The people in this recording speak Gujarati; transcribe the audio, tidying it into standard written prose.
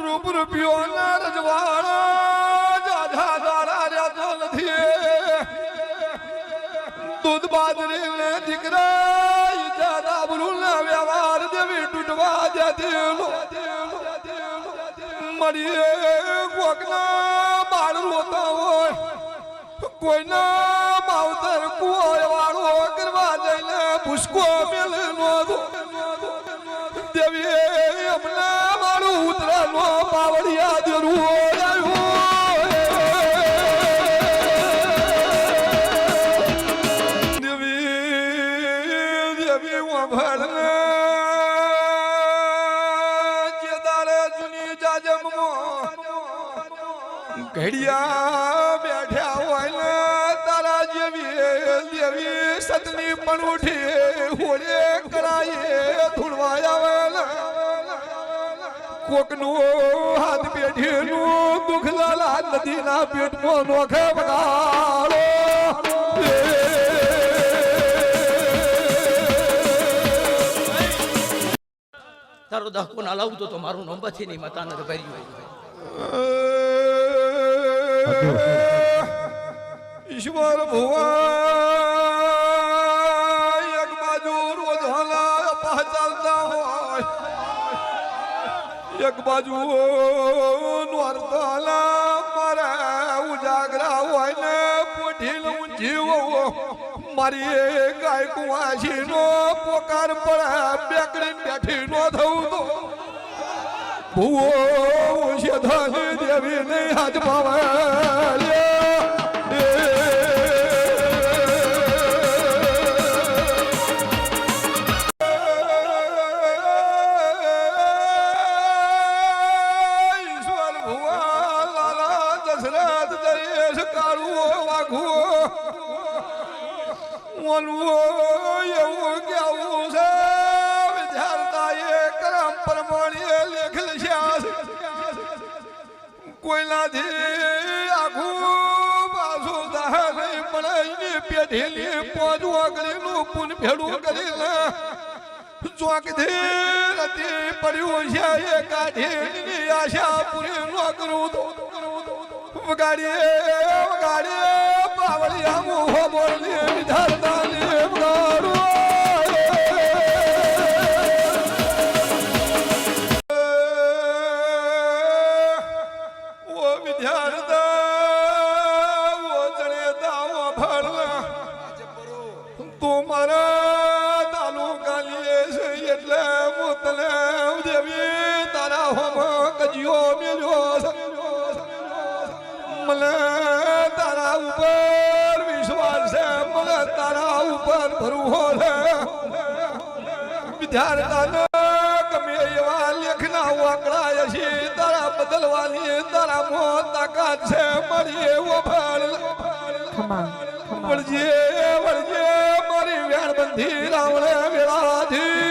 રૂપ રૂપિયો ના રજવાડા જાજા દાડા રહેતો નથી દૂધ બાજરી ને દીકરા જાદા બરું ના વ્યવહાર દેવી તૂટવા જતી મળીએ કોકના બાળ રોતા હોય કોઈના માવતર કુવાય વાળો કરવા જઈને પુષ્કો મેલે નો દેવીએ હમણાં મારું ઉતરાનો પાવડિયા દેરું દેવી દેવી વાભળને જેદારે જુની જાજમમાં ઘડિયા બેઠ્યા હોય ને તારા જેવી દેવી સતની પણ ઉઠી હોળે કરાયે ધૂળવા આવે કોકનું હાથ પેઢીનું દુઃખ લાલા નદીના પેટમાં નોખે વગાડો તારો દહકો ના લાવતો તો મારું નંબરથી નહીં મતા ન ભર્યું ઈશ્વર ભુવા એક બાજુ રોધાલા પહચાલતા હોય એક બાજુ નોરતાલા મારે ઉજાગરા હોય ને પોઠીનું જીવો મારી ગાય કુવાસીનો પોકાર પડે બેકડી બેઠી નો થવું તો ભુવો છે ધન દેવી ને હાથ પાવે એવું કેવું છે વિદ્યાર્થાએ કરમ પ્રમાણે લેખલ છે કોઈનાથી આખું પાછું દાહ નહીં પણ એની પેઢીની પોજ વાગડીનું પૂન ભેડું કરીને ચોકથી નથી પડ્યું છે એ કાઢીની આશા પૂરી ન કરું તો વગાડીએ વગાડીએ પાવડિયા મુહો બોલી વિધારતાની વગાડો ઓ વિદ્યાર્થા ઓ જણેતા ઓ ભણવા તું મારા તાલુકા લીએ છે એટલે હું તને દેવી તારા હોમ કજિયો મેલ્યો છે મને તારા ઉપર વિશ્વાસ છે મને તારા ઉપર ભરોસો છે વિદ્યાર્થાને ગમે એવા લેખના વાકડાય છે તારા બદલવાની તારા મોં તાકાત છે મારી એવો ભળ વળજે વળજે મારી વેણબંધી રાવણે વેળાથી